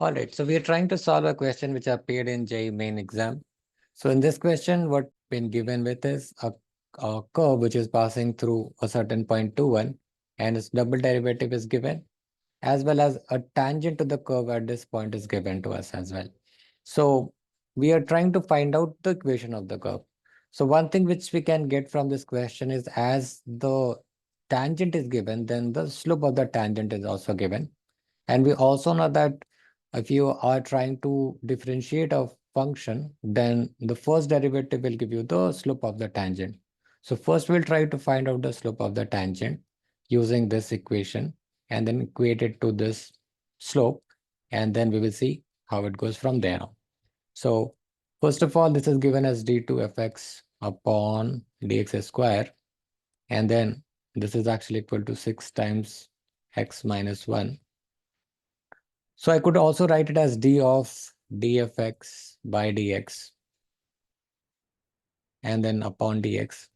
All right, so we are trying to solve a question which appeared in JEE Main exam. So in this question, what been given with is a curve which is passing through a certain point 2, 1, and its double derivative is given, as well as a tangent to the curve at this point is given to us as well. So we are trying to find out the equation of the curve. So one thing which we can get from this question is, as the tangent is given, then the slope of the tangent is also given. And we also know that if you are trying to differentiate a function, then the first derivative will give you the slope of the tangent. So first we'll try to find out the slope of the tangent using this equation and then equate it to this slope, and then we will see how it goes from there. So first of all, this is given as d2fx upon dx square, and then this is actually equal to 6 times x minus 1. So I could also write it as d of dfx by dx and then upon dx.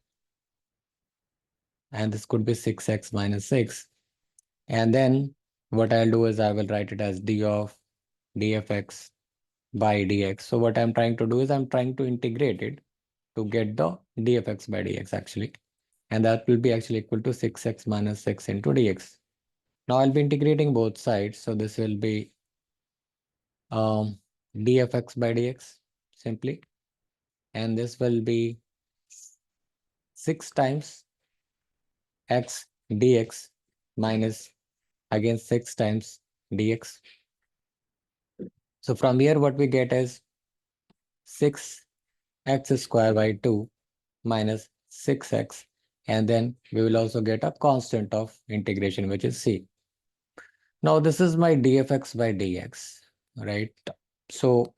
And this could be 6x minus 6. And then what I'll do is I will write it as d of dfx by dx. So what I'm trying to do is I'm trying to integrate it to get the dfx by dx actually. And that will be actually equal to 6x minus 6 into dx. Now I'll be integrating both sides. So this will be dfx by dx simply. And this will be 6 times x dx minus again 6 times dx. So from here what we get is 6x square by 2 minus 6x, and then we will also get a constant of integration, which is c. Now this is my dfx by dx, right? So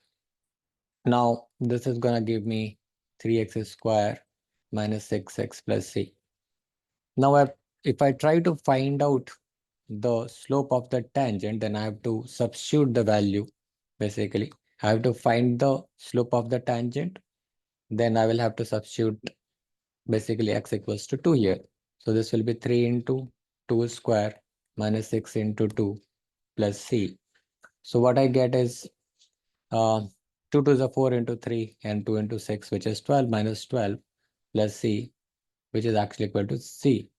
now this is gonna give me 3x square minus 6x plus c. Now if I try to find out the slope of the tangent, then I have to substitute the value. Basically, I have to find the slope of the tangent. Then I will have to substitute basically x equals to 2 here. So this will be 3 into 2 square minus 6 into 2 plus c. So what I get is 2 to the 4 into 3 and 2 into 6, which is 12 minus 12 plus c, which is actually equal to c.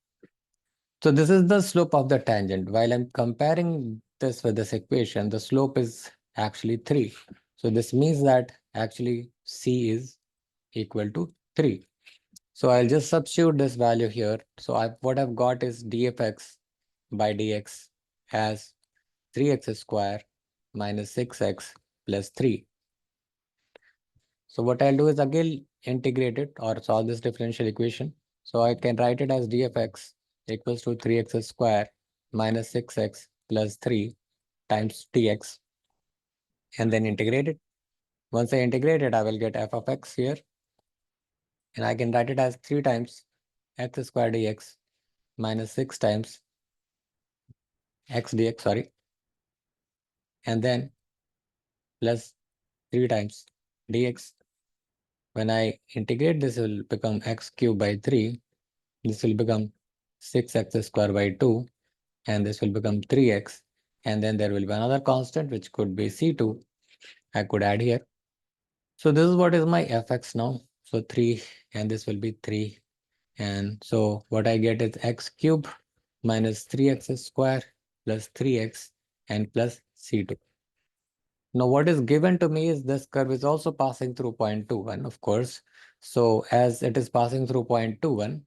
So this is the slope of the tangent. While I'm comparing this with this equation, the slope is actually 3. So this means that actually c is equal to 3. So I'll just substitute this value here. So what I've got is dfx by dx as 3x square minus 6x plus 3. So what I'll do is again integrate it or solve this differential equation. So I can write it as dfx equals to 3x square minus 6x plus 3 times dx, and then integrate it. Once I integrate it, I will get f of x here, and I can write it as 3 times x square dx minus 6 times x dx, sorry, and then plus 3 times dx. When I integrate, this will become x cubed by 3. This will become 6x square by 2, and this will become 3x. And then there will be another constant, which could be c2. I could add here. So this is what is my fx now. So 3, and this will be 3. And so what I get is x cubed minus 3x square plus 3x and plus c2. Now what is given to me is this curve is also passing through point 2, 1, of course. So as it is passing through point 2, 1,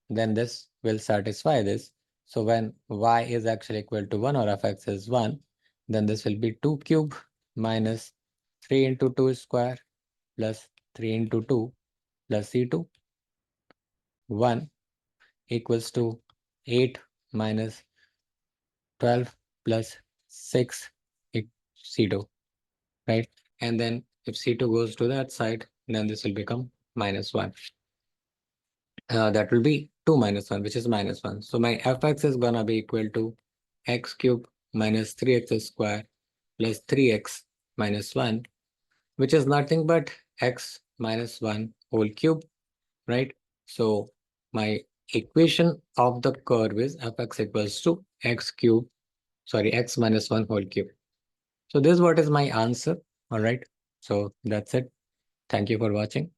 then this will satisfy this. So when y is actually equal to 1 or fx is 1, then this will be 2 cube minus 3 into 2 square plus 3 into 2 plus c2. 1 equals to 8 minus 12 plus 6 c2, right? And then if c2 goes to that side, then this will become minus 1. That will be 2 minus 1, which is minus 1. So my fx is gonna be equal to x cube minus 3x square plus 3x minus 1, which is nothing but x minus 1 whole cube, right? So my equation of the curve is fx equals to x minus 1 whole cube. So this is what is my answer. All right. So that's it. Thank you for watching.